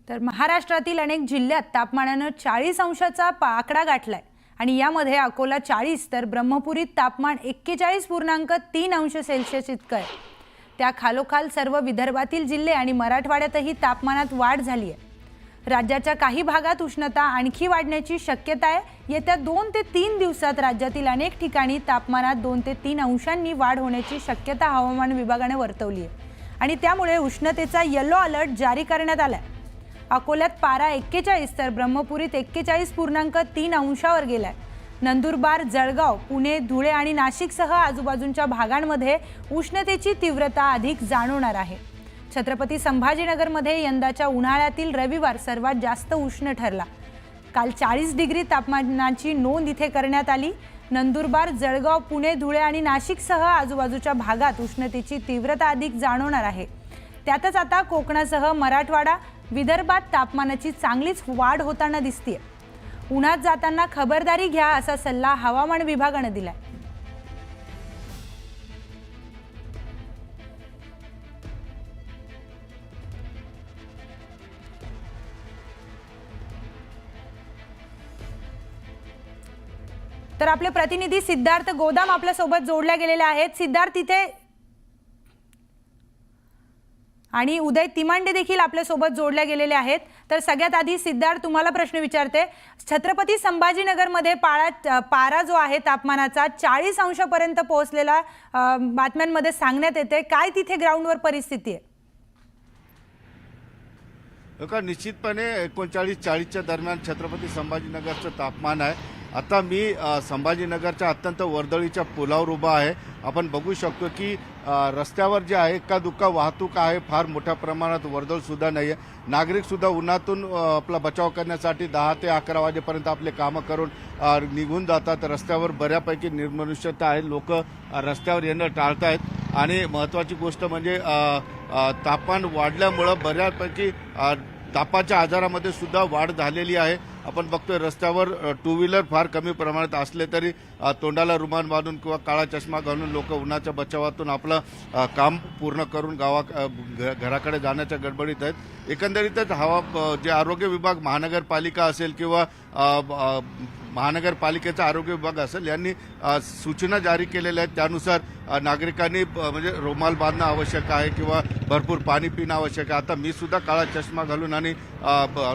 तर महाराष्ट्रातील अनेक जिल्ह्यात तापमानाने 40 अंशाचा आकडा गाठलाय आणि यामध्ये अकोला 40 तर ब्रह्मपुरीत तापमान 41.3 अंश सेल्सिअस इतकं आहे। त्या खालोखाल सर्व विदर्भातील जिल्हे आणि मराठवाड्यातही तापमानात वाढ झाली आहे। राज्याच्या काही भागात उष्णता आणखी वाढण्याची शक्यता आहे। येत्या 2 ते 3 दिवसात राज्यातील अनेक ठिकाणी तापमानात 2 ते 3 अंशांनी वाढ होण्याची शक्यता हवामान विभागाने वर्तवली आहे आणि त्यामुळे उष्णतेचा येलो अलर्ट जारी करण्यात आलाय। अकोल्यात पारा 41 तर ब्रह्मपुरीत 41.3 अंशावर गेलाय। नंदुरबार, जळगाव, पुणे, धुळे आणि नाशिकसह आजूबाजूच्या भागांमध्ये उष्णतेची तीव्रता अधिक जाणवणार आहे। छत्रपती संभाजीनगरमध्ये यंदाच्या उन्हाळ्यातील रविवार सर्वात जास्त उष्ण ठरला। काल 40 डिग्री तापमानाची नोंद इथे करण्यात आली। नंदुरबार, जळगाव, पुणे, धुळे आणि नाशिकसह आजूबाजूच्या भागात उष्णतेची तीव्रता अधिक जाणवणार आहे। त्यातच आता कोकणासह मराठवाडा, विदर्भात तापमानाची चांगलीच वाढ होताना दिसते। उन्हात जाताना खबरदारी घ्या असा सल्ला हवामान विभागाने दिलाय। तर आपले प्रतिनिधी सिद्धार्थ गोदाम आपल्या सोबत जोडल्या गेलेले आहेत। सिद्धार्थ तिथे आणि उदय तिमांडे देखील आपल्या सोबत जोडल्या गेलेले आहेत। तर सगळ्यात आधी सिद्धार्थ तुम्हाला प्रश्न विचारते, छत्रपती संभाजीनगरमध्ये पारा जो आहे तापमानाचा 40 अंशापर्यंत पोहोचलेला बातम्यांमध्ये सांगण्यात येते, काय तिथे ग्राउंडवर परिस्थिती आहे? का निश्चितपणे 39-40च्या दरम्यान छत्रपती संभाजीनगरचं तापमान आहे। आता मी संभाजीनगरच्या अत्यंत वर्दळीच्या पुलावर उभा आहे। आपण बघू शकतो की रस्त्यावर जे आहे एका दुक्का वाहतूक आहे, फार मोठ्या प्रमाणात वर्दळ सुद्धा नाही आहे। नागरिक सुद्धा उन्हातून आपला बचाव करण्यासाठी 10 ते 11 वाजेपर्यंत आपले कामं करून निघून जातात। रस्त्यावर बऱ्यापैकी निर्मनुष्यता आहे, लोक रस्त्यावर येणं टाळतायत आणि महत्त्वाची गोष्ट म्हणजे तापमान वाढल्यामुळं बऱ्यापैकी तापाच्या आजारामध्ये सुद्धा वाढ झालेली आहे। आपण बघतोय रस्त्यावर टू व्हीलर फार कमी प्रमाणात असले तरी तोंडाला रुमाल बांधून किंवा काळा चष्मा घालून लोक उन्हाच्या बचावातून आपलं काम पूर्ण करून घराकडे जाण्याच्या गडबडीत आहेत। एकंदरीतच जे आरोग्य विभाग, महानगरपालिका असेल किंवा महानगरपालिकेचा आरोग्य विभाग असेल यांनी सूचना जारी केलेल्या आहेत। त्यानुसार नागरिकांनी म्हणजे रुमाल बांधणं आवश्यक आहे किंवा भरपूर पाणी पिणं आवश्यक आहे। आता मी सुद्धा काळा चष्मा घालून आणि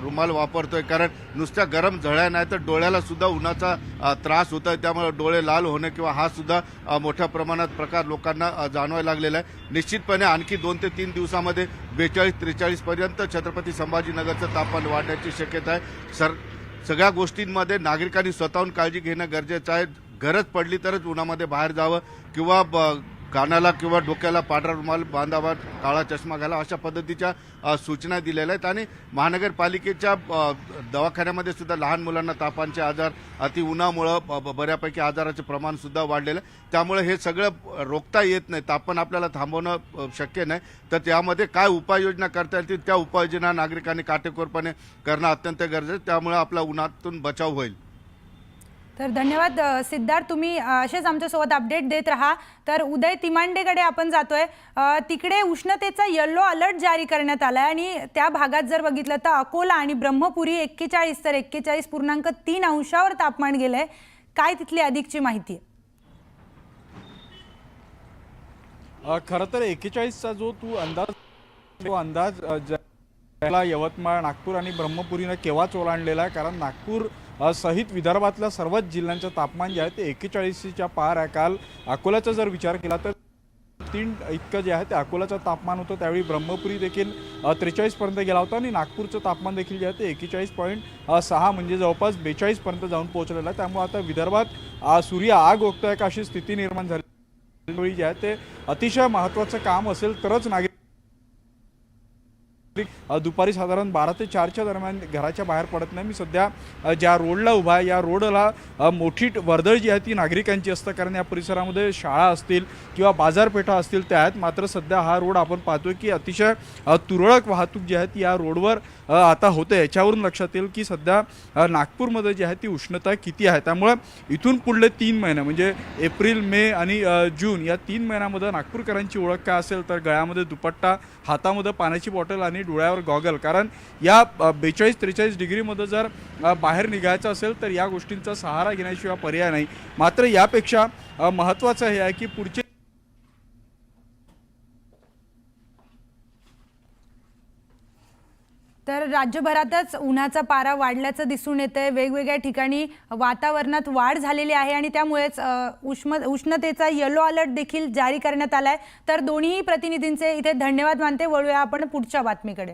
रुमाल वापरतोय, कारण नुसत्या गरम झळ्या नाही तर डोळ्याला सुद्धा उन्हाचा त्रास होत आहे। त्यामुळे डोळे लाल होणे किंवा हा सुद्धा मोठ्या प्रमाणात प्रकार लोकांना जाणवायला लागलेला आहे। निश्चितपणे आणखी 2 ते 3 दिवसामध्ये 42-43 पर्यंत छत्रपती संभाजीनगरचं तापमान वाढण्याची शक्यता आहे। सगळ्या गोष्टींमध्ये नागरिकांनी स्वतःहून काळजी घेणं गरजेचं आहे। गरज पडली तरच उन्हामध्ये बाहेर जावं किंवा कानाला किंवा डोक्याला पांढरा रुमाल बांधावा, काळा चष्मा घाला, अशा पद्धतीच्या सूचना दिलेल्या आहेत। आणि महानगरपालिकेच्या दवाखान्यामध्ये सुद्धा लहान मुलांना तापांचे आजार, अति उन्हामुळं बऱ्यापैकी आजाराचे प्रमाण सुद्धा वाढलेलं आहे। त्यामुळे हे सगळं रोखता येत नाही, तापमान आपल्याला थांबवणं शक्य नाही। तर त्यामध्ये काय उपाययोजना करता येतील त्या उपाययोजना नागरिकांनी काटेकोरपणे करणं अत्यंत गरजेचं आहे। त्यामुळे आपला उन्हातून बचाव होईल। तर धन्यवाद सिद्धार्थ, तुम्ही असेच आमच्यासोबत अपडेट देत राहा। तर उदय तिमांडेकडे आपण जातोय, तिकडे उष्णतेचा येलो अलर्ट जारी करण्यात आला आणि त्या भागात जर बघितलं तर अकोला आणि ब्रह्मपुरी 41 तर 41.3 अंशावर तापमान गेलंय। काय तिथली अधिकची माहिती आहे? खरं तर 41चा जो अंदाज यवतमाळ, नागपूर आणि ब्रह्मपुरीने केव्हाच ओलांडलेला आहे, कारण नागपूर सहित विदर्भातल्या सर्वच जिल्ह्यांचं तापमान जे आहे ते 41च्या पार आहे। काल अकोल्याचा जर विचार केला तर 3 इतकं जे आहे ते अकोल्याचं तापमान होतं। त्यावेळी ब्रह्मपुरी देखील 43 पर्यंत गेला होता आणि नागपूरचं तापमान देखील जे आहे ते 41.6 म्हणजे जवळपास 42 पर्यंत जाऊन पोहोचलेलं आहे। त्यामुळे आता विदर्भात सूर्य आग ओकतोय का अशी स्थिती निर्माण झाली जी आहे ते अतिशय महत्त्वाचं काम असेल तरच नागरिक दुपारी साधारण 12 ते 4च्या दरम्यान घराच्या बाहेर पडत नाही। मी सध्या ज्या रोडला उभा आहे या रोडला मोठी वर्दळ जी आहे ती नागरिकांची असतं, कारण या परिसरामध्ये शाळा असतील किंवा बाजारपेठा असतील त्या आहेत। मात्र सध्या हा रोड आपण पाहतोय की अतिशय तुरळक वाहतूक जी आहे ती या रोडवर आता होते। याच्यावरून लक्षात येईल की सध्या नागपूरमध्ये जी आहे ती उष्णता किती आहे। त्यामुळे इथून पुढले 3 महिने म्हणजे एप्रिल, मे आणि जून या 3 महिन्यामध्ये नागपूरकरांची ओळख काय असेल तर गळ्यामध्ये दुपट्टा, हातामध्ये पाण्याची बॉटल आणि डोळ्यावर गॉगल, कारण या 42-43 डिग्रीमध्ये जर बाहेर निघायचं असेल तर या गोष्टींचा सहारा घेण्याशिवाय पर्याय नाही. मात्र यापेक्षा महत्त्वाचं हे आहे की पुढचे तर राज्यभरातच उन्हाचा पारा वाढल्याचं दिसून येतंय. वेगवेगळ्या ठिकाणी वातावरणात वाढ झालेली आहे आणि त्यामुळेच उष्णतेचा येलो अलर्ट देखील जारी करण्यात आलाय. तर दोन्ही प्रतिनिधींचे इथे धन्यवाद मानते. वळूया आपण पुढच्या बातमीकडे.